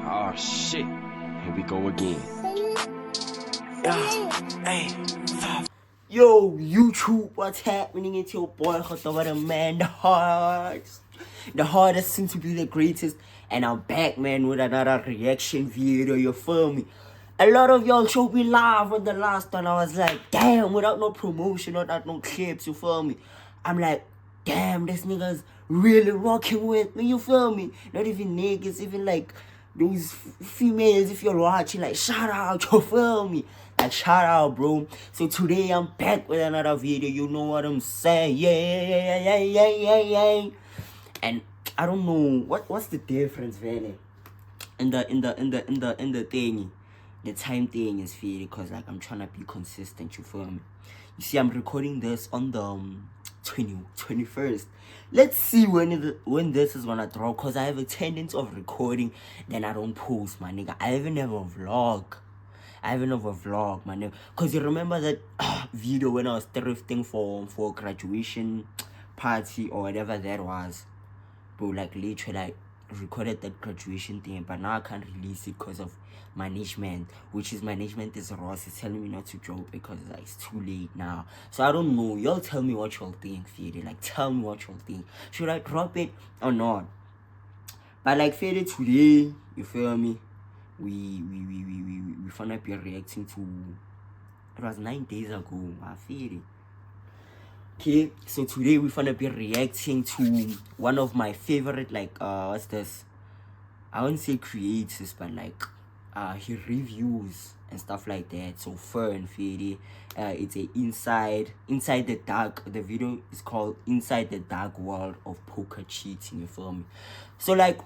Oh shit. Here we go again. Yo, YouTube, what's happening? It's your boy Khotoba, the man, the hardest seems to be the greatest, and I'm back, man, with another reaction video. You feel me? A lot of y'all showed me love on the last one. I was like, damn, without no promotion, without no clips. You feel me? I'm like, damn, this nigga's really rocking with me. You feel me? Not even niggas, even like those females. If you're watching, like, shout out. You feel me? Like, shout out, bro. So today I'm back with another video. You know what I'm saying? Yeah. And I don't know what's the difference, really, in the thingy. The time thing is fair because like I'm trying to be consistent. You feel me? You see, I'm recording this on the 21st. Let's see when this is gonna drop, because I have a tendency of recording then I don't post, my nigga. I even have a vlog, my nigga. Because you remember that video when I was thrifting for graduation party or whatever that was, bro? Like literally, I recorded that graduation thing, but now I can't release it because of management, which is Ross is telling me not to drop because like it's too late now. So I don't know. Y'all tell me what y'all think, Fede. Like, tell me what y'all think. Should I drop it or not? But like, Fede, today, you feel me? We finna be reacting to. It was 9 days ago. I feel it. Okay, so today we finna be reacting to one of my favorite, like, what's this? I wouldn't say creators, but like, he reviews and stuff like that. So Fern Fede, it's a inside the dark. The video is called Inside the Dark World of Poker Cheating. You feel me? So like,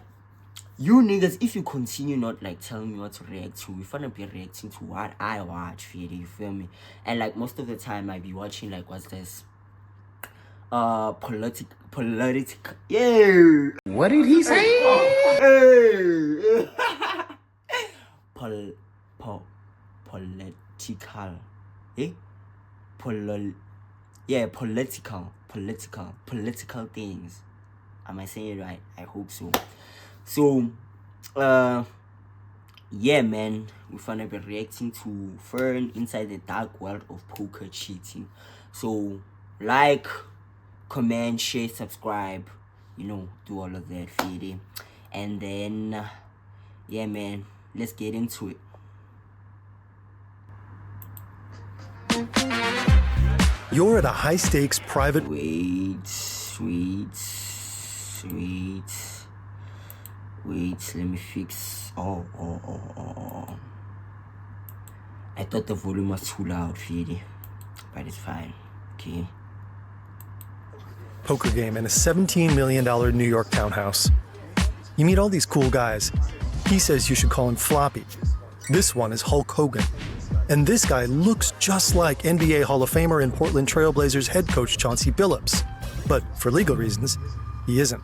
you niggas, if you continue not like telling me what to react to, we're gonna be reacting to what I watch, Fede. You feel me? And like most of the time, I be watching like, what's this? Political. Yeah. What did he say? Hey. Political. Eh? Political things. Am I saying it right? I hope so. So, yeah, man, we're gonna be reacting to Fern Inside the Dark World of Poker Cheating. So, like, comment, share, subscribe, you know, do all of that, Fede. And then, yeah, man, let's get into it. You're at a high-stakes private... Wait, let me fix. Oh. I thought the volume was too loud, Fede, but it's fine. Okay. Poker game in a $17 million New York townhouse. You meet all these cool guys. He says you should call him Floppy. This one is Hulk Hogan. And this guy looks just like NBA Hall of Famer and Portland Trailblazers head coach Chauncey Billups. But for legal reasons, he isn't.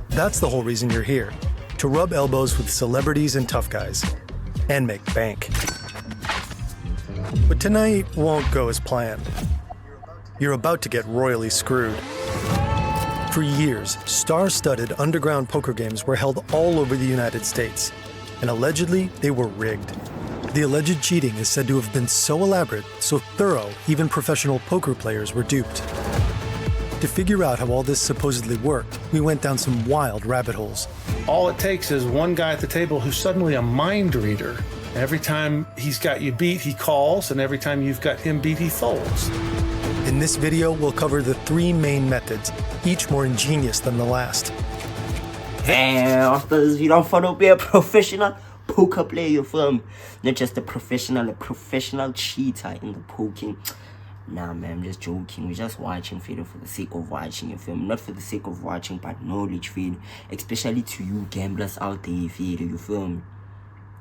That's the whole reason you're here. To rub elbows with celebrities and tough guys. And make bank. But tonight won't go as planned. You're about to get royally screwed. For years, star-studded underground poker games were held all over the United States, and allegedly, they were rigged. The alleged cheating is said to have been so elaborate, so thorough, even professional poker players were duped. To figure out how all this supposedly worked, we went down some wild rabbit holes. All it takes is one guy at the table who's suddenly a mind reader. Every time he's got you beat, he calls, and every time you've got him beat, he folds. In this video, we'll cover the 3 main methods, each more ingenious than the last. Damn, after this, you don't want to be a professional poker player, you feel me? Not just a professional cheater in the poking. Nah, man, I'm just joking. We're just watching, Fede, for the sake of watching, you feel me? Not for the sake of watching, but knowledge, Fede. Especially to you gamblers out there, Fede, you feel me?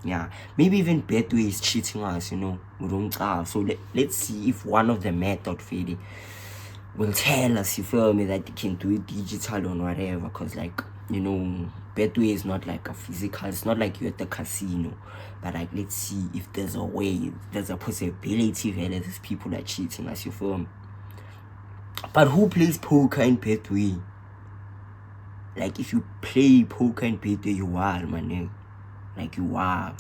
Yeah, maybe even Betway is cheating us, you know. We don't have. So let's see if one of the method, Fede, will tell us, you feel me, that you can do it digital or whatever. Because, like, you know, Betway is not like a physical. It's not like you're at the casino. But, like, let's see if there's a way, there's a possibility that these people are cheating us, you feel me? But who plays poker in Betway? Like, if you play poker in Betway, you are, man. Like, you are.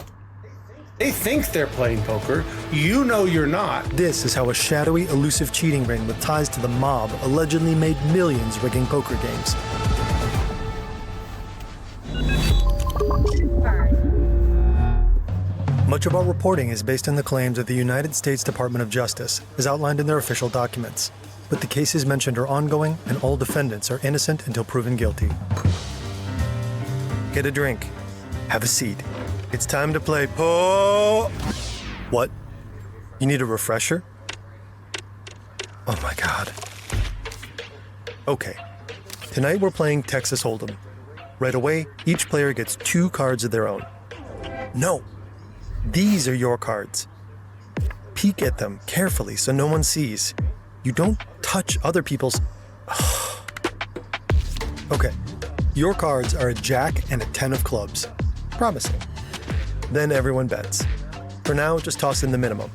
They think they're playing poker. You know you're not. This is how a shadowy, elusive cheating ring with ties to the mob allegedly made millions rigging poker games. Much of our reporting is based on the claims of the United States Department of Justice, as outlined in their official documents. But the cases mentioned are ongoing, and all defendants are innocent until proven guilty. Get a drink. Have a seat. It's time to play What? You need a refresher? Oh my God. Okay. Tonight we're playing Texas Hold'em. Right away, each player gets 2 cards of their own. No! These are your cards. Peek at them carefully so no one sees. You don't touch other people's... Okay. Your cards are a jack and a 10 of clubs. Promising. Then everyone bets. For now, just toss in the minimum.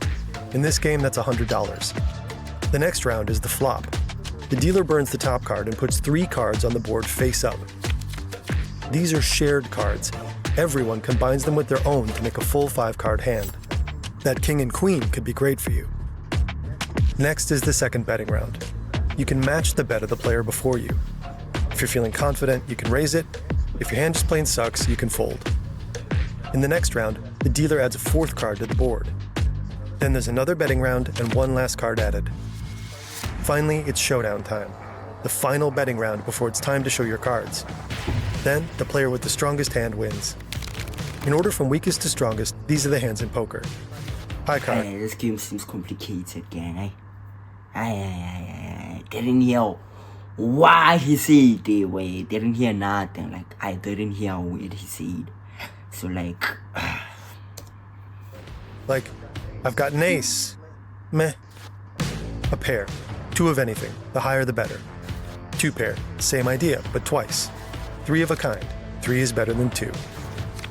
In this game, that's $100. The next round is the flop. The dealer burns the top card and puts 3 cards on the board face up. These are shared cards. Everyone combines them with their own to make a full 5-card hand. That king and queen could be great for you. Next is the second betting round. You can match the bet of the player before you. If you're feeling confident, you can raise it. If your hand just plain sucks, you can fold. In the next round, the dealer adds a 4th card to the board. Then there's another betting round and 1 last card added. Finally, it's showdown time, the final betting round before it's time to show your cards. Then, the player with the strongest hand wins. In order from weakest to strongest, these are the hands in poker. High card. Hey, this game seems complicated, gang. I didn't hear why he said the way. Didn't hear nothing. Like, I didn't hear what he said. So, like... Like, I've got an ace. Meh. A pair. 2 of anything. The higher the better. 2 pair. Same idea, but twice. 3 of a kind. 3 is better than 2.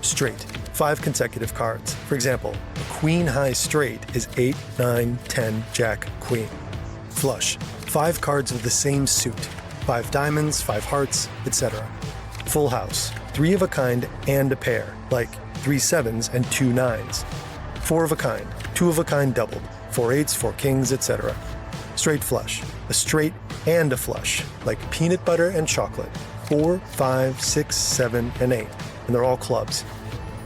Straight. 5 consecutive cards. For example, a queen high straight is 8, 9, 10, jack, queen. Flush. 5 cards of the same suit. 5 diamonds, 5 hearts, etc. Full house. 3 of a kind and a pair, like 3 sevens and 2 nines. 4 of a kind. 2 of a kind doubled. 4 eights, 4 kings, etc. Straight flush. A straight and a flush, like peanut butter and chocolate. 4, 5, 6, 7, and 8, and they're all clubs.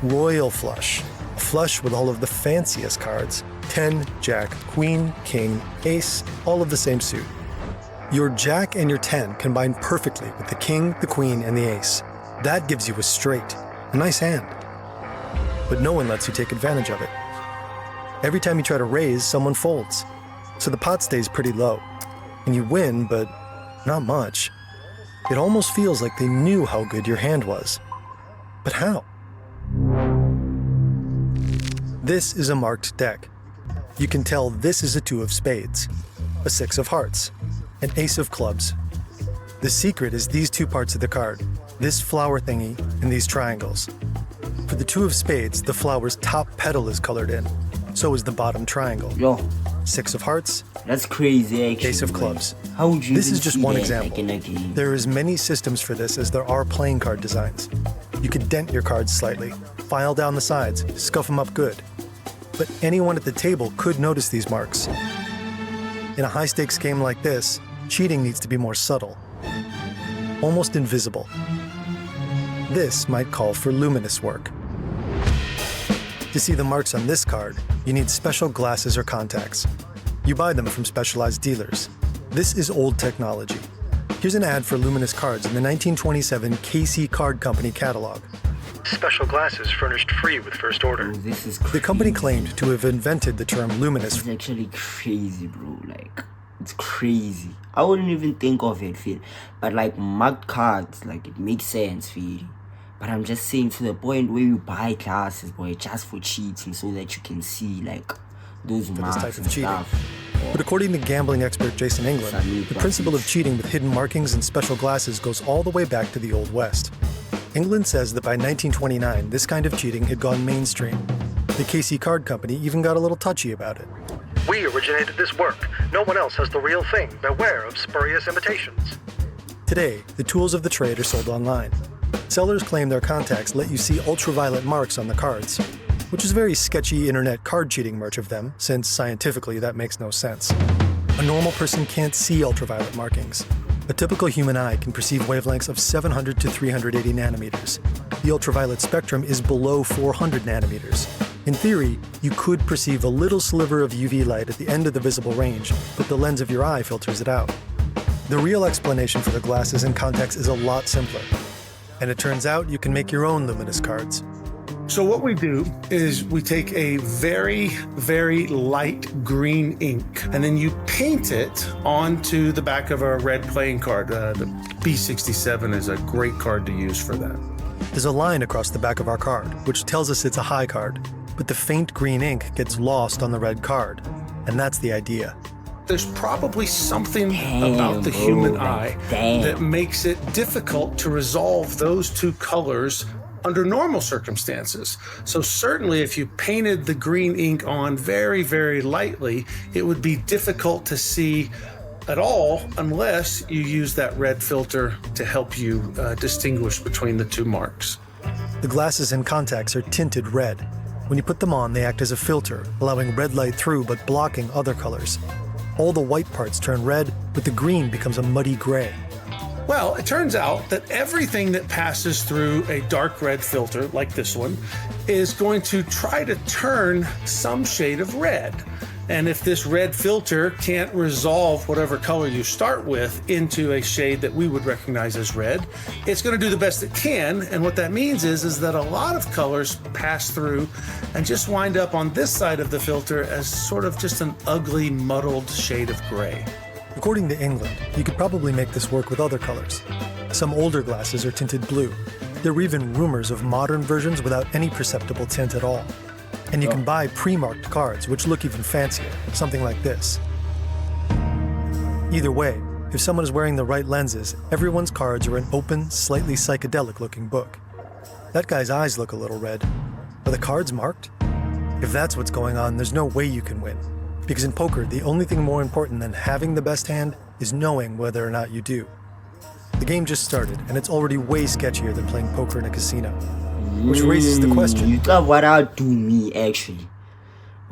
Royal flush, a flush with all of the fanciest cards. 10, jack, queen, king, ace, all of the same suit. Your jack and your 10 combine perfectly with the king, the queen, and the ace. That gives you a straight, a nice hand. But no one lets you take advantage of it. Every time you try to raise, someone folds. So the pot stays pretty low. And you win, but not much. It almost feels like they knew how good your hand was. But how? This is a marked deck. You can tell this is a 2 of spades, a 6 of hearts, an ace of clubs. The secret is these 2 parts of the card, this flower thingy and these triangles. For the 2 of spades, the flower's top petal is colored in. So is the bottom triangle. Yo, 6 of hearts. that's crazy, actually. Ace of clubs. How would you This even is just see one that, example. like, in a game? There are as many systems for this as there are playing card designs. You could dent your cards slightly, file down the sides, scuff them up good. But anyone at the table could notice these marks. In a high-stakes game like this, cheating needs to be more subtle. Almost invisible. This might call for luminous work. To see the marks on this card, you need special glasses or contacts. You buy them from specialized dealers. This is old technology. Here's an ad for luminous cards in the 1927 KC Card Company catalog. Special glasses furnished free with first order. Bro, this is crazy. The company claimed to have invented the term luminous. It's actually crazy, bro. Like, it's crazy. I wouldn't even think of it, Phil. But, like, marked cards, like, it makes sense, Phil. But I'm just saying, to the point where you buy glasses, boy, just for cheating, so that you can see, like, those marks type of and cheating. stuff. But according to gambling expert Jason England, the principle of cheating with hidden markings and special glasses goes all the way back to the Old West. England says that by 1929, this kind of cheating had gone mainstream. The KC Card Company even got a little touchy about it. We originated this work. No one else has the real thing. Beware of spurious imitations. Today, the tools of the trade are sold online. sellers claim their contacts let you see ultraviolet marks on the cards, which is very sketchy internet card cheating merch of them, since scientifically that makes no sense. A normal person can't see ultraviolet markings. A typical human eye can perceive wavelengths of 700 to 380 nanometers. The ultraviolet spectrum is below 400 nanometers. In theory, you could perceive a little sliver of UV light at the end of the visible range, but the lens of your eye filters it out. The real explanation for the glasses and contacts is a lot simpler. And it turns out you can make your own luminous cards. So what we do is we take a very, very light green ink, and then you paint it onto the back of a red playing card. The B67 is a great card to use for that. There's a line across the back of our card, which tells us it's a high card, but the faint green ink gets lost on the red card, and that's the idea. There's probably something about the human eye that makes it difficult to resolve those two colors under normal circumstances. So certainly if you painted the green ink on very, very lightly, it would be difficult to see at all unless you use that red filter to help you distinguish between the two marks. The glasses and contacts are tinted red. When you put them on, they act as a filter, allowing red light through but blocking other colors. All the white parts turn red, but the green becomes a muddy gray. Well, it turns out that everything that passes through a dark red filter, like this one, is going to try to turn some shade of red. And if this red filter can't resolve whatever color you start with into a shade that we would recognize as red, it's going to do the best it can. And what that means is that a lot of colors pass through and just wind up on this side of the filter as sort of just an ugly, muddled shade of gray. According to England, you could probably make this work with other colors. Some older glasses are tinted blue. There are even rumors of modern versions without any perceptible tint at all. And you can buy pre-marked cards, which look even fancier, something like this. Either way, if someone is wearing the right lenses, everyone's cards are an open, slightly psychedelic-looking book. That guy's eyes look a little red. Are the cards marked? If that's what's going on, there's no way you can win. Because in poker, the only thing more important than having the best hand is knowing whether or not you do. The game just started, and it's already way sketchier than playing poker in a casino. Which raises the question. You got what I'll do me, actually.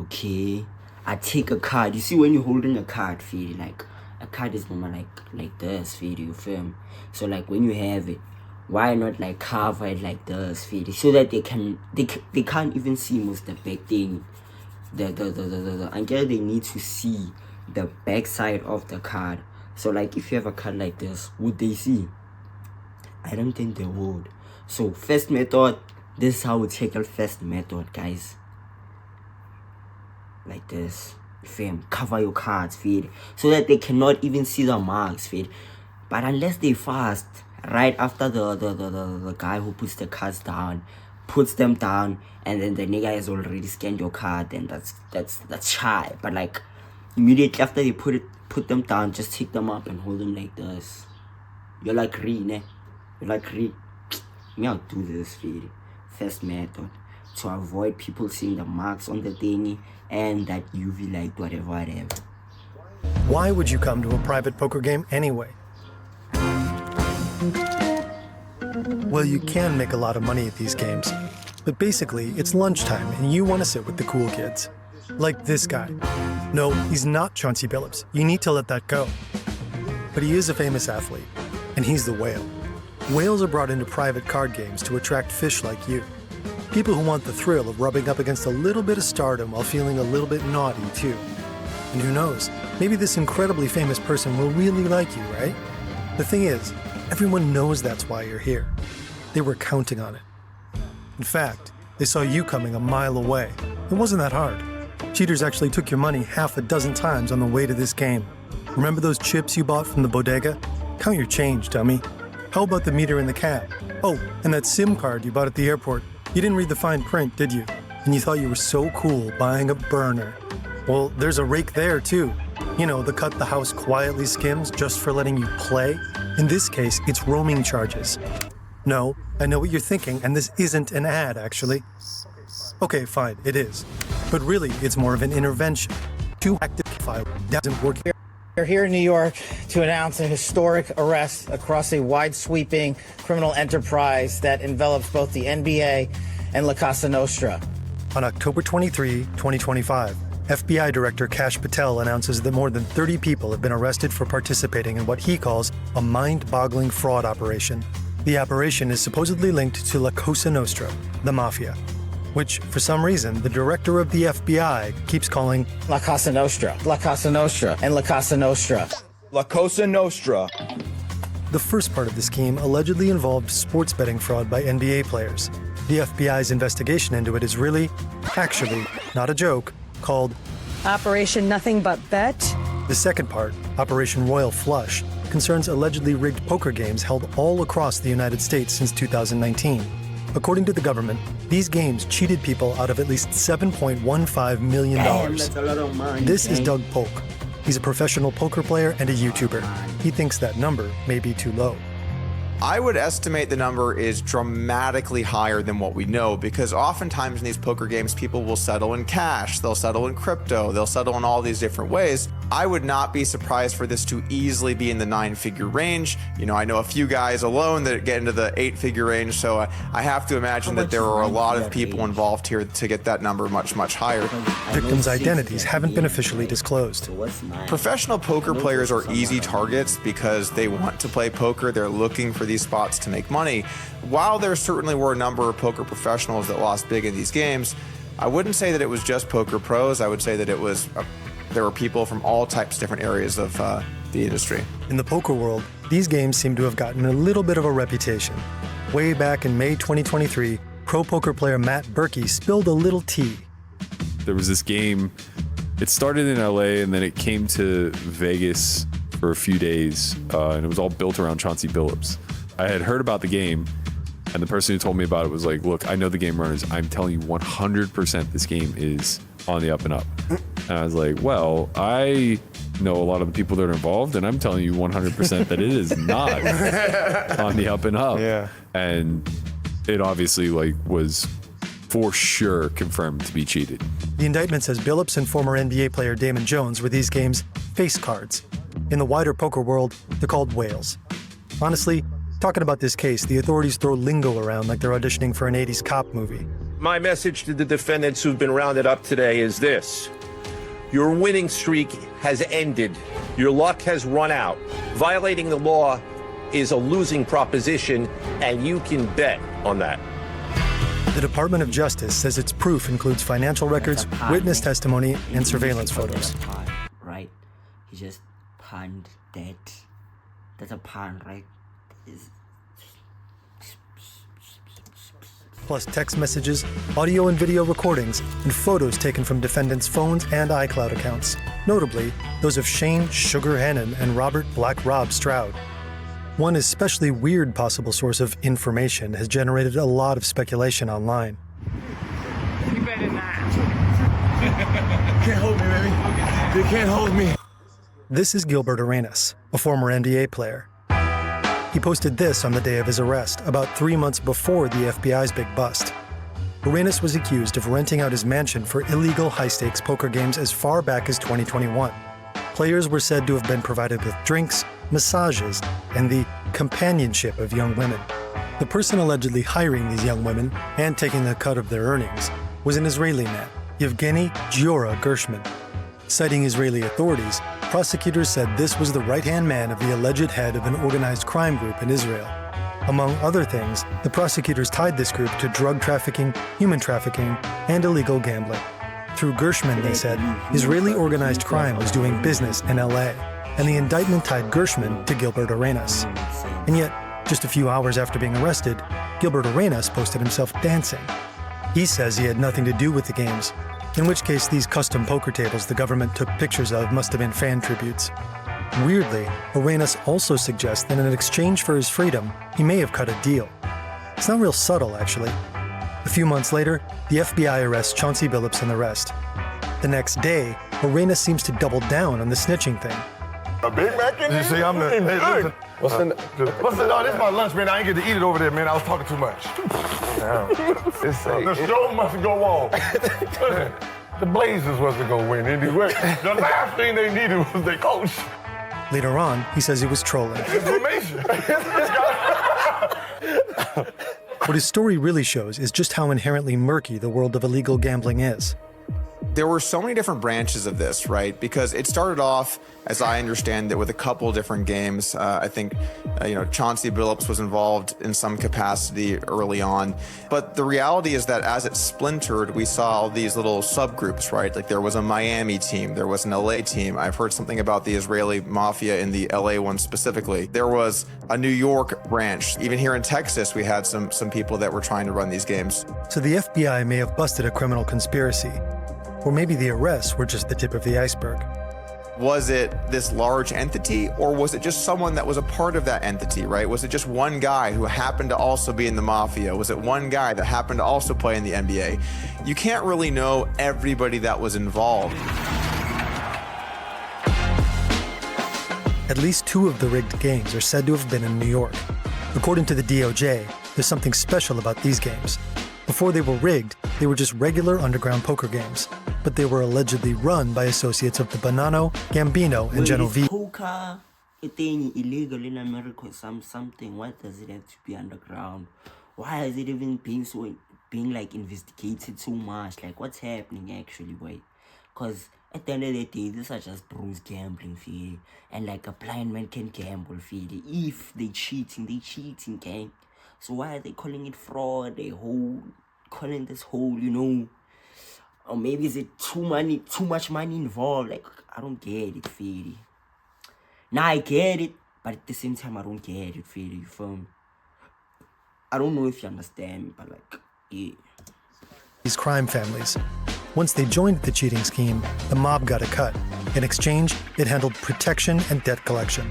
Okay. I take a card. You see when you're holding a card, feel like a card is normal like this, feel you feel me? So like when you have it, why not like cover it like this, feel so that they can't even see most the back thing. I guess they need to see the back side of the card. So like if you have a card like this, would they see? I don't think they would. So first method, this is how we tackle first method, guys. Like this. Fam, cover your cards, feed, so that they cannot even see the marks, feed. But unless they fast, right after the guy who puts the cards down, puts them down, and then the nigga has already scanned your card, then that's shy. But like immediately after they put them down, just take them up and hold them like this. You're like You're like me, I'll do this feed. First method, to avoid people seeing the marks on the thingy and that UV light, whatever. Why would you come to a private poker game anyway? Well, you can make a lot of money at these games, but basically it's lunchtime and you want to sit with the cool kids. Like this guy. No, he's not Chauncey Billups. You need to let that go. But he is a famous athlete, and he's the whale. Whales are brought into private card games to attract fish like you. People who want the thrill of rubbing up against a little bit of stardom while feeling a little bit naughty too. And who knows, maybe this incredibly famous person will really like you, right? The thing is, everyone knows that's why you're here. They were counting on it. In fact, they saw you coming a mile away. It wasn't that hard. Cheaters actually took your money half a dozen times on the way to this game. Remember those chips you bought from the bodega? Count your change, dummy. How about the meter in the cab? Oh, and that SIM card you bought at the airport. You didn't read the fine print, did you? And you thought you were so cool buying a burner. Well, there's a rake there too. You know, the cut the house quietly skims just for letting you play. In this case, it's roaming charges. No, I know what you're thinking, and this isn't an ad, actually. Okay, fine, it is. But really, it's more of an intervention. Too active file doesn't work here. We're here in New York to announce a historic arrest across a wide-sweeping criminal enterprise that envelops both the NBA and La Cosa Nostra. On October 23, 2025, FBI Director Kash Patel announces that more than 30 people have been arrested for participating in what he calls a mind-boggling fraud operation. The operation is supposedly linked to La Cosa Nostra, the mafia, which, for some reason, the director of the FBI keeps calling La Cosa Nostra, La Cosa Nostra, and La Cosa Nostra. La Cosa Nostra. The first part of the scheme allegedly involved sports betting fraud by NBA players. The FBI's investigation into it is really, actually, not a joke, called Operation Nothing But Bet. The second part, Operation Royal Flush, concerns allegedly rigged poker games held all across the United States since 2019. According to the government, these games cheated people out of at least $7.15 million. Damn, that's a lot of money. This is Doug Polk. He's a professional poker player and a YouTuber. He thinks that number may be too low. I would estimate the number is dramatically higher than what we know, because oftentimes in these poker games, people will settle in cash, they'll settle in crypto, they'll settle in all these different ways. I would not be surprised for this to easily be in the 9-figure range. You know, I know a few guys alone that get into the 8-figure range, so I have to imagine that there are a lot of people involved here to get that number much, much higher. Victims' identities haven't been officially disclosed. Professional poker players are easy targets because they want to play poker. They're looking for these spots to make money. While there certainly were a number of poker professionals that lost big in these games, I wouldn't say that it was just poker pros. I would say that it was there were people from all types of different areas of the industry. In the poker world, these games seem to have gotten a little bit of a reputation. Way back in May 2023, pro poker player Matt Berkey spilled a little tea. There was this game, it started in LA and then it came to Vegas for a few days, and it was all built around Chauncey Billups. I had heard about the game, and the person who told me about it was like, look, I know the game runners. I'm telling you 100% this game is on the up and up. And I was like, well, I know a lot of the people that are involved, and I'm telling you 100% that it is not on the up and up. Yeah. And it obviously was for sure confirmed to be cheated. The indictment says Billups and former NBA player Damon Jones were these games' face cards. In the wider poker world, they're called whales. Honestly, talking about this case, the authorities throw lingo around like they're auditioning for an 80s cop movie. My message to the defendants who've been rounded up today is this. Your winning streak has ended. Your luck has run out. Violating the law is a losing proposition, and you can bet on that. The Department of Justice says its proof includes financial records, witness testimony, and surveillance photos. Right? He just panned that. That's a pan, right? Plus text messages, audio and video recordings, and photos taken from defendants' phones and iCloud accounts. Notably, those of Shane Sugar Hannon and Robert Black Rob Stroud. One especially weird possible source of information has generated a lot of speculation online. You better not. Can't hold me, baby. You can't hold me. This is Gilbert Arenas, a former NBA player. He posted this on the day of his arrest, about 3 months before the FBI's big bust. Arenas was accused of renting out his mansion for illegal high-stakes poker games as far back as 2021. Players were said to have been provided with drinks, massages, and the companionship of young women. The person allegedly hiring these young women and taking the cut of their earnings was an Israeli man, Yevgeny Giora Gershman. Citing Israeli authorities, prosecutors said this was the right-hand man of the alleged head of an organized crime group in Israel. Among other things, the prosecutors tied this group to drug trafficking, human trafficking, and illegal gambling. Through Gershman, they said, Israeli organized crime was doing business in LA, and the indictment tied Gershman to Gilbert Arenas. And yet, just a few hours after being arrested, Gilbert Arenas posted himself dancing. He says he had nothing to do with the games, in which case these custom poker tables the government took pictures of must have been fan tributes. Weirdly, Arenas also suggests that in exchange for his freedom, he may have cut a deal. It's not real subtle, actually. A few months later, the FBI arrests Chauncey Billups and the rest. The next day, Arenas seems to double down on the snitching thing. A Big Mac in there? You see, I'm the... Hey, listen. What's the... No, this is my lunch, man. I ain't get to eat it over there, man. I was talking too much. The show must go on. The Blazers was to go win anyway. The last thing they needed was their coach. Later on, he says he was trolling. What his story really shows is just how inherently murky the world of illegal gambling is. There were so many different branches of this, right? Because it started off, as I understand it, with a couple different games. I think, Chauncey Billups was involved in some capacity early on. But the reality is that as it splintered, we saw all these little subgroups, right? Like there was a Miami team, there was an LA team. I've heard something about the Israeli mafia in the LA one specifically. There was a New York branch. Even here in Texas, we had some people that were trying to run these games. So the FBI may have busted a criminal conspiracy. Or maybe the arrests were just the tip of the iceberg. Was it this large entity, or was it just someone that was a part of that entity, right? Was it just one guy who happened to also be in the mafia? Was it one guy that happened to also play in the NBA? You can't really know everybody that was involved. At least 2 of the rigged games are said to have been in New York. According to the DOJ, there's something special about these games. Before they were rigged, they were just regular underground poker games, but they were allegedly run by associates of the Bonanno, Gambino, and Genovese. Is poker a thing illegal in America or something? Why does it have to be underground? Why is it even being like investigated so much? Like, what's happening actually? Wait, because at the end of the day, these are just bros gambling, feel, and like a blind man can gamble, feel. If they cheating, gang. So why are they calling it fraud? Calling this whole, or maybe is it too much money involved? Like, I don't get it, Feli. Nah, I get it, but at the same time, I don't get it, Feli. You feel me? I don't know if you understand me, but like, yeah. These crime families. Once they joined the cheating scheme, the mob got a cut. In exchange, it handled protection and debt collection.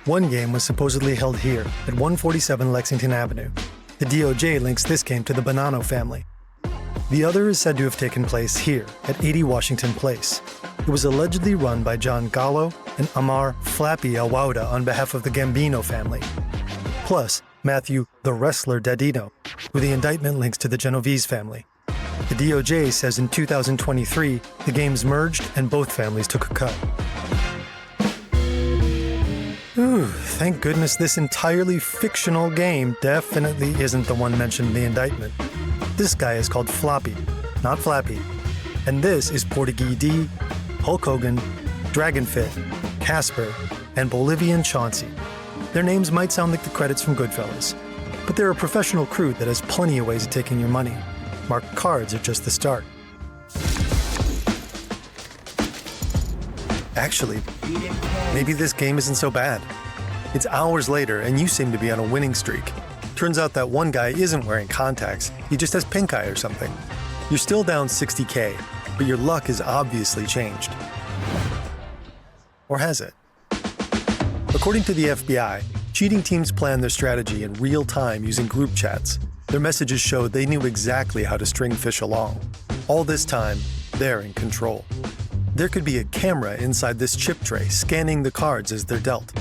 One game was supposedly held here at 147 Lexington Avenue. The DOJ links this game to the Bonanno family. The other is said to have taken place here at 80 Washington Place. It was allegedly run by John Gallo and Amar Flappy Awauda on behalf of the Gambino family. Plus, Matthew the Wrestler Dadino, who the indictment links to the Genovese family. The DOJ says in 2023, the games merged and both families took a cut. Ooh, thank goodness this entirely fictional game definitely isn't the one mentioned in the indictment. This guy is called Floppy, not Flappy. And this is Portuguese D, Hulk Hogan, Dragonfit, Casper, and Bolivian Chauncey. Their names might sound like the credits from Goodfellas, but they're a professional crew that has plenty of ways of taking your money. Marked cards are just the start. Actually, maybe this game isn't so bad. It's hours later and you seem to be on a winning streak. Turns out that one guy isn't wearing contacts, he just has pink eye or something. You're still down $60K, but your luck has obviously changed. Or has it? According to the FBI, cheating teams plan their strategy in real time using group chats. Their messages showed they knew exactly how to string fish along. All this time, they're in control. There could be a camera inside this chip tray scanning the cards as they're dealt.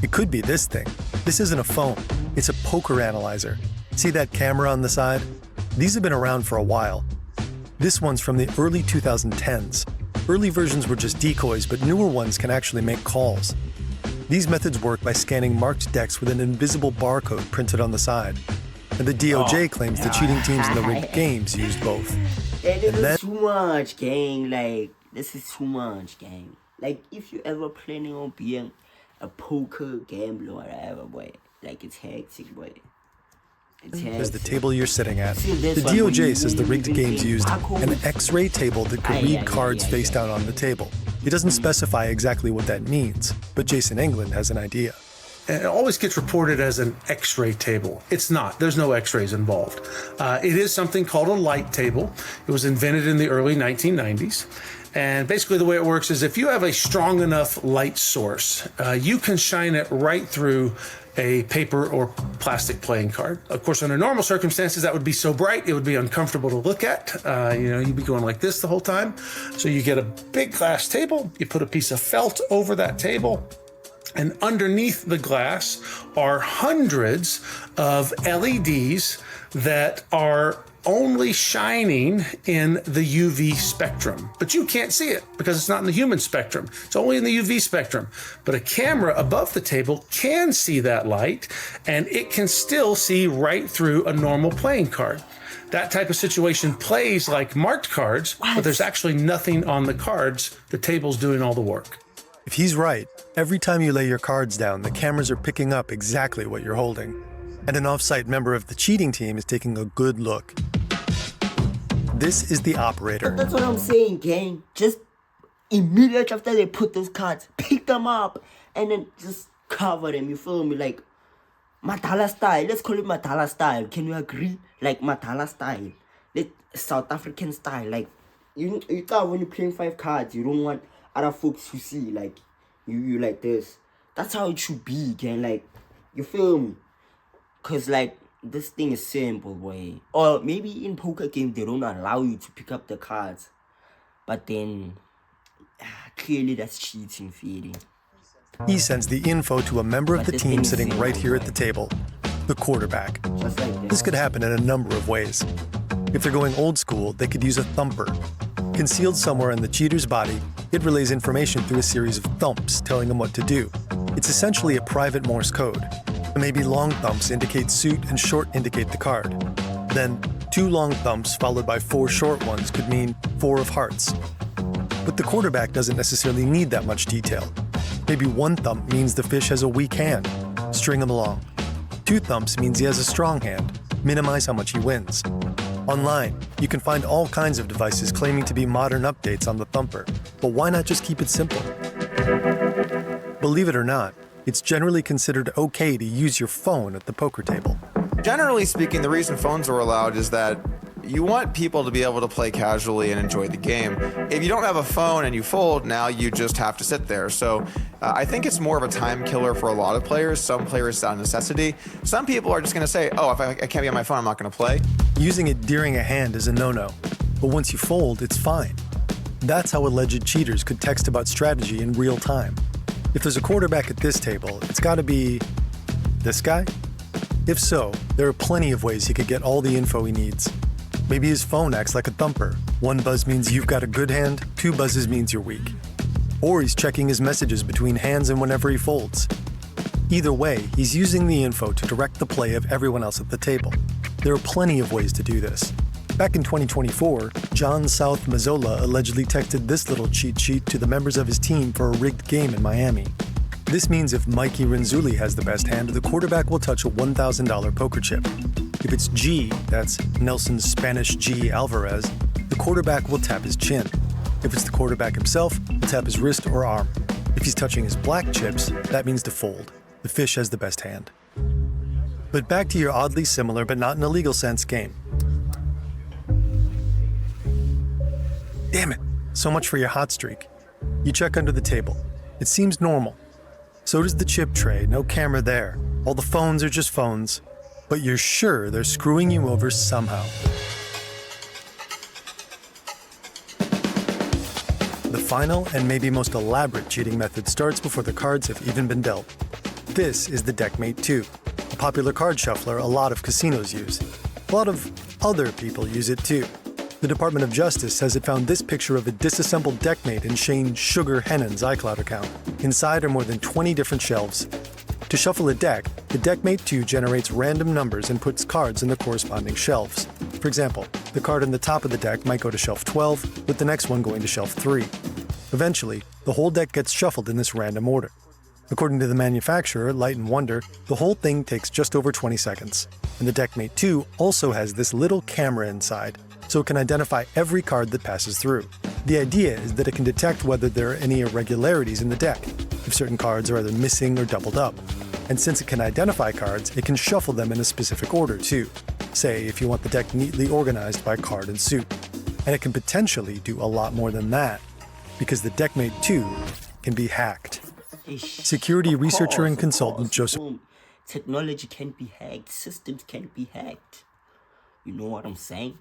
It could be this thing. This isn't a phone. It's a poker analyzer. See that camera on the side? These have been around for a while. This one's from the early 2010s. Early versions were just decoys, but newer ones can actually make calls. These methods work by scanning marked decks with an invisible barcode printed on the side. And the DOJ claims the cheating teams in the rigged games used both. This is too much, gang. Like, this is too much, gang. Like, if you ever planning on being a poker gambler or whatever, boy, like, it's hectic, boy. There's the table you're sitting at. The DOJ says the rigged games used an X-ray table that could read cards face down on the table. It doesn't specify exactly what that means, but Jason England has an idea. It always gets reported as an X-ray table. It's not. There's no X-rays involved. It is something called a light table. It was invented in the early 1990s. And basically the way it works is if you have a strong enough light source, you can shine it right through a paper or plastic playing card. Of course, under normal circumstances, that would be so bright, it would be uncomfortable to look at. You'd be going like this the whole time. So you get a big glass table, you put a piece of felt over that table, and underneath the glass are hundreds of LEDs that are only shining in the UV spectrum. But you can't see it because it's not in the human spectrum. It's only in the UV spectrum. But a camera above the table can see that light, and it can still see right through a normal playing card. That type of situation plays like marked cards, but there's actually nothing on the cards. The table's doing all the work. If he's right, every time you lay your cards down, the cameras are picking up exactly what you're holding. And an off-site member of the cheating team is taking a good look. This is the operator. That's what I'm saying, gang. Just immediately after they put those cards, pick them up and then just cover them, you feel me? Like Matala style. Let's call it Matala style. Can you agree? Like Matala style. Like South African style. Like you thought when you're playing 5 cards, you don't want other folks to see like you like this. That's how it should be, gang. Like, you feel me? Cause like this thing is simple, boy. Or maybe in poker games they don't allow you to pick up the cards. But then clearly that's cheating, feeding. He sends the info to a member of the team sitting right here at the table, the quarterback. This could happen in a number of ways. If they're going old school, they could use a thumper. Concealed somewhere in the cheater's body, it relays information through a series of thumps telling them what to do. It's essentially a private Morse code. Maybe long thumps indicate suit and short indicate the card. Then 2 long thumps followed by 4 short ones could mean 4 of hearts. But the quarterback doesn't necessarily need that much detail. Maybe 1 thump means the fish has a weak hand. String him along. 2 thumps means he has a strong hand. Minimize how much he wins. Online, you can find all kinds of devices claiming to be modern updates on the thumper. But why not just keep it simple? Believe it or not, it's generally considered okay to use your phone at the poker table. Generally speaking, the reason phones are allowed is that you want people to be able to play casually and enjoy the game. If you don't have a phone and you fold, now you just have to sit there. So I think it's more of a time killer for a lot of players. Some players it's out of necessity. Some people are just going to say, oh, if I can't be on my phone, I'm not going to play. Using it during a hand is a no-no. But once you fold, it's fine. That's how alleged cheaters could text about strategy in real time. If there's a quarterback at this table, it's got to be this guy? If so, there are plenty of ways he could get all the info he needs. Maybe his phone acts like a thumper. 1 buzz means you've got a good hand, 2 buzzes means you're weak. Or he's checking his messages between hands and whenever he folds. Either way, he's using the info to direct the play of everyone else at the table. There are plenty of ways to do this. Back in 2024, John South Mazzola allegedly texted this little cheat sheet to the members of his team for a rigged game in Miami. This means if Mikey Renzulli has the best hand, the quarterback will touch a $1,000 poker chip. If it's G, that's Nelson's Spanish G Alvarez, the quarterback will tap his chin. If it's the quarterback himself, he'll tap his wrist or arm. If he's touching his black chips, that means to fold. The fish has the best hand. But back to your oddly similar, but not in a legal sense, game. Damn it, so much for your hot streak. You check under the table. It seems normal. So does the chip tray, no camera there. All the phones are just phones. But you're sure they're screwing you over somehow. The final and maybe most elaborate cheating method starts before the cards have even been dealt. This is the Deckmate 2, a popular card shuffler a lot of casinos use. A lot of other people use it too. The Department of Justice says it found this picture of a disassembled Deckmate in Shane Sugar Hennon's iCloud account. Inside are more than 20 different shelves. To shuffle a deck, the Deckmate 2 generates random numbers and puts cards in the corresponding shelves. For example, the card on the top of the deck might go to shelf 12, with the next one going to shelf 3. Eventually, the whole deck gets shuffled in this random order. According to the manufacturer, Light & Wonder, the whole thing takes just over 20 seconds. And the Deckmate 2 also has this little camera inside, so it can identify every card that passes through. The idea is that it can detect whether there are any irregularities in the deck, if certain cards are either missing or doubled up. And since it can identify cards, it can shuffle them in a specific order too. Say, if you want the deck neatly organized by card and suit. And it can potentially do a lot more than that, because the Deckmate 2 can be hacked. Security researcher and consultant Joseph. Technology can be hacked, systems can be hacked. You know what I'm saying?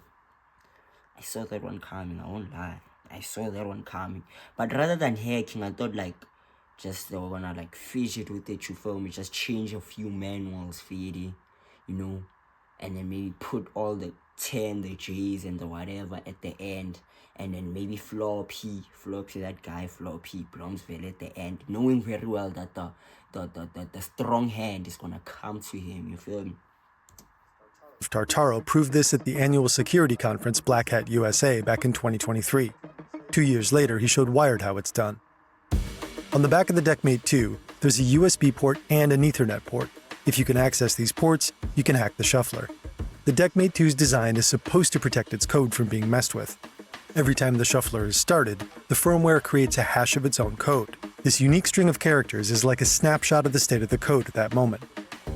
I saw that one coming, I won't lie. I saw that one coming. But rather than hacking, I thought like just they were gonna like fish it with it, you feel me? Just change a few manuals for it, you know, and then maybe put all the 10 the J's and the whatever at the end, and then maybe Floppy, that guy Floppy Blomsville at the end, knowing very well that the strong hand is gonna come to him. You feel me? Tartaro proved this at the annual security conference Black Hat USA back in 2023. 2 years later, he showed Wired how it's done. On the back of the Deckmate 2, there's a USB port and an Ethernet port. If you can access these ports, you can hack the shuffler. The Deckmate 2's design is supposed to protect its code from being messed with. Every time the shuffler is started, the firmware creates a hash of its own code. This unique string of characters is like a snapshot of the state of the code at that moment.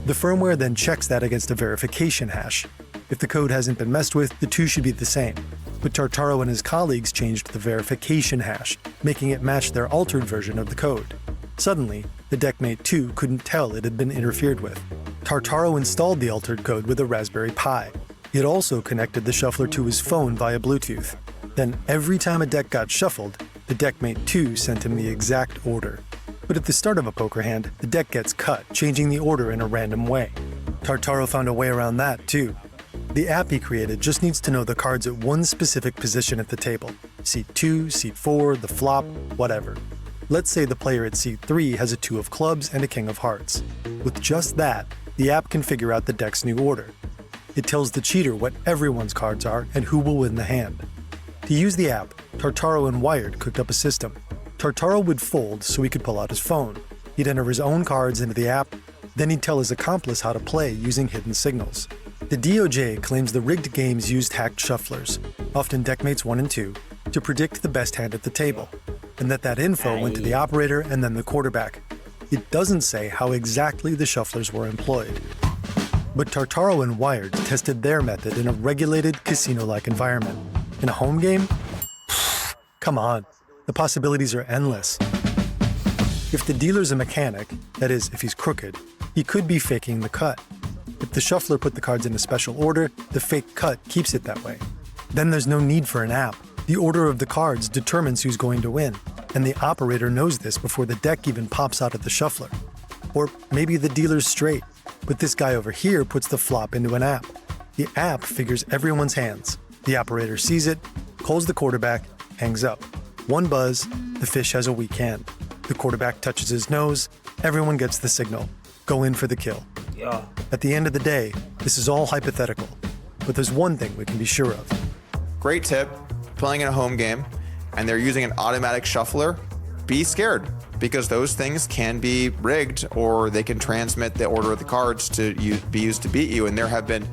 The firmware then checks that against a verification hash. If the code hasn't been messed with, the two should be the same. But Tartaro and his colleagues changed the verification hash, making it match their altered version of the code. Suddenly, the Deckmate 2 couldn't tell it had been interfered with. Tartaro installed the altered code with a Raspberry Pi. It also connected the shuffler to his phone via Bluetooth. Then every time a deck got shuffled, the Deckmate 2 sent him the exact order. But at the start of a poker hand, the deck gets cut, changing the order in a random way. Tartaro found a way around that too. The app he created just needs to know the cards at one specific position at the table. Seat 2, seat 4, the flop, whatever. Let's say the player at seat 3 has a 2 of clubs and a king of hearts. With just that, the app can figure out the deck's new order. It tells the cheater what everyone's cards are and who will win the hand. To use the app, Tartaro and Wired cooked up a system. Tartaro would fold so he could pull out his phone. He'd enter his own cards into the app, then he'd tell his accomplice how to play using hidden signals. The DOJ claims the rigged games used hacked shufflers, often Deckmates 1 and 2, to predict the best hand at the table, and that info went to the operator and then the quarterback. It doesn't say how exactly the shufflers were employed. But Tartaro and Wired tested their method in a regulated casino-like environment. In a home game? Come on, the possibilities are endless. If the dealer's a mechanic, that is, if he's crooked, he could be faking the cut. If the shuffler put the cards in a special order, the fake cut keeps it that way. Then there's no need for an app. The order of the cards determines who's going to win, and the operator knows this before the deck even pops out at the shuffler. Or maybe the dealer's straight, but this guy over here puts the flop into an app. The app figures everyone's hands. The operator sees it, calls the quarterback, hangs up. One buzz, the fish has a weak hand. The quarterback touches his nose, everyone gets the signal. Go in for the kill. Yeah. At the end of the day, this is all hypothetical, but there's one thing we can be sure of. Great tip, playing in a home game, and they're using an automatic shuffler, be scared, because those things can be rigged, or they can transmit the order of the cards to be used to beat you, and there have been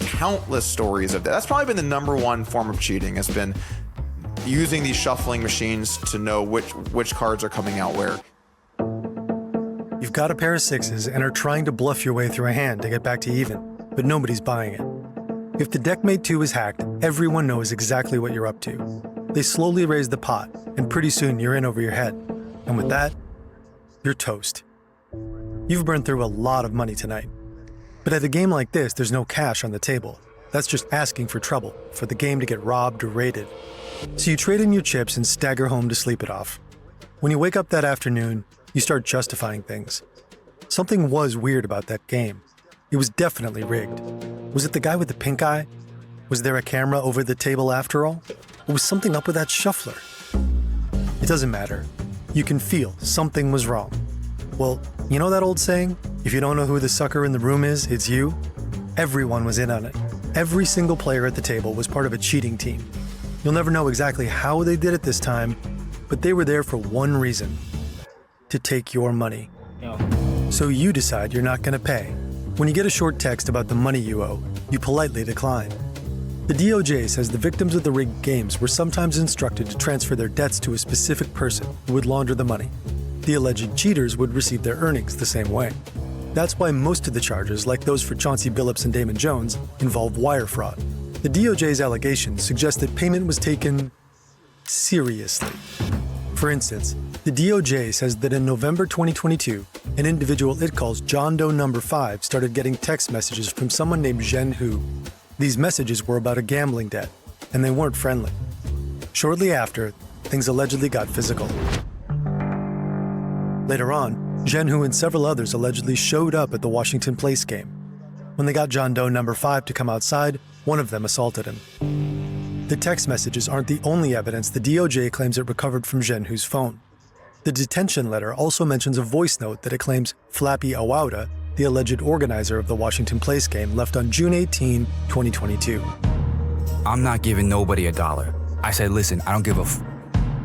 countless stories of that. That's probably been the number one form of cheating, has been using these shuffling machines to know which cards are coming out where. You've got a pair of sixes and are trying to bluff your way through a hand to get back to even, but nobody's buying it. If the Deckmate 2 is hacked, everyone knows exactly what you're up to. They slowly raise the pot, and pretty soon you're in over your head. And with that, you're toast. You've burned through a lot of money tonight. But at a game like this, there's no cash on the table. That's just asking for trouble, for the game to get robbed or raided. So you trade in your chips and stagger home to sleep it off. When you wake up that afternoon, you start justifying things. Something was weird about that game. It was definitely rigged. Was it the guy with the pink eye? Was there a camera over the table after all? Or was something up with that shuffler? It doesn't matter. You can feel something was wrong. Well, you know that old saying? If you don't know who the sucker in the room is, it's you? Everyone was in on it. Every single player at the table was part of a cheating team. You'll never know exactly how they did it this time, but they were there for one reason: to take your money. So you decide you're not going to pay. When you get a short text about the money you owe, you politely decline. The DOJ says the victims of the rigged games were sometimes instructed to transfer their debts to a specific person who would launder the money. The alleged cheaters would receive their earnings the same way. That's why most of the charges, like those for Chauncey Billups and Damon Jones, involve wire fraud. The DOJ's allegations suggest that payment was taken seriously. For instance, the DOJ says that in November 2022, an individual it calls John Doe number 5 started getting text messages from someone named Zhen Hu. These messages were about a gambling debt, and they weren't friendly. Shortly after, things allegedly got physical. Later on, Zhen Hu and several others allegedly showed up at the Washington Place game. When they got John Doe number 5 to come outside, One of them assaulted him. The text messages aren't the only evidence the DOJ claims it recovered from Zhenhu's phone. The detention letter also mentions a voice note that it claims Flappy Awauda, the alleged organizer of the Washington Place game, left on June 18, 2022. I'm not giving nobody $1. I said, listen, I don't give a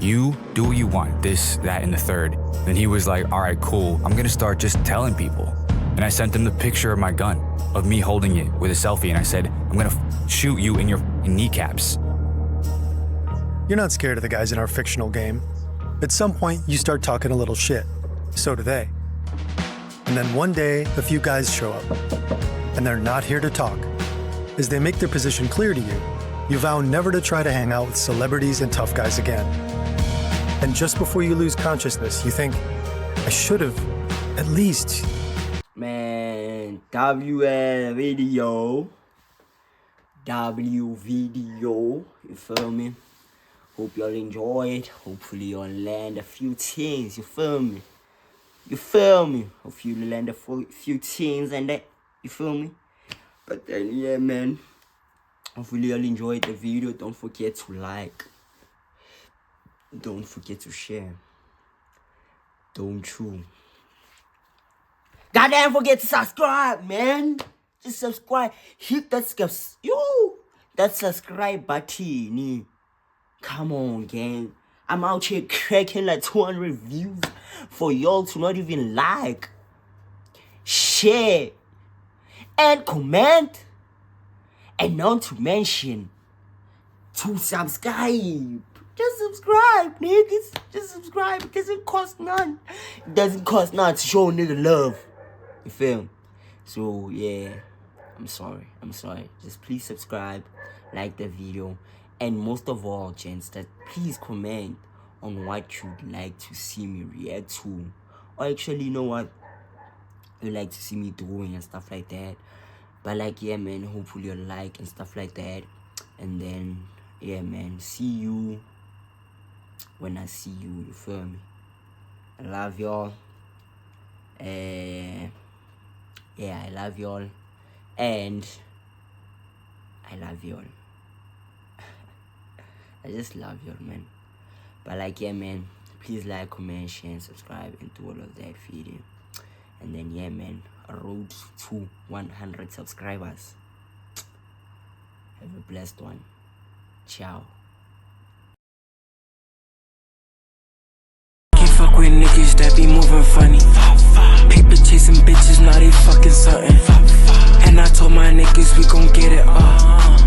you do what you want, this, that, and the third. Then he was like, all right, cool. I'm gonna start just telling people. And I sent him the picture of my gun, of me holding it with a selfie. And I said, I'm gonna shoot you in your kneecaps. You're not scared of the guys in our fictional game. At some point, you start talking a little shit. So do they. And then one day, a few guys show up. And they're not here to talk. As they make their position clear to you, you vow never to try to hang out with celebrities and tough guys again. And just before you lose consciousness, you think, I should have, at least. Man, W video, you feel me? Hope y'all enjoyed. Hopefully y'all land a few things, you feel me? You feel me? Hopefully you land a few things and that, you feel me? But then, yeah, man. Hopefully y'all enjoyed the video. Don't forget to like. Don't forget to share. Don't you? Goddamn forget to subscribe, man. Just subscribe. Hit that subscribe button. Come on, gang. I'm out here cracking like 200 views for y'all to not even like, share, and comment. And not to mention, to subscribe. Just subscribe, niggas. Just subscribe. It doesn't cost none. It doesn't cost none to show a nigga love. You feel me? So, yeah. I'm sorry. Just please subscribe, like the video. And most of all, gents, that please comment on what you'd like to see me react to. Or actually, you know what? You like to see me doing and stuff like that. But like, yeah, man, hopefully you'll like and stuff like that. And then, yeah, man, see you when I see you. You feel me? I love y'all. Yeah, I love y'all. And I love y'all. I just love y'all, man. But like, yeah, man, please like, comment, share, and subscribe, and do all of that video. And then, yeah, man, a road to 100 subscribers. Have a blessed one. Ciao. Can't fuck with niggas that be moving funny. People chasing bitches, now they fucking something. And I told my niggas we gon' get it up.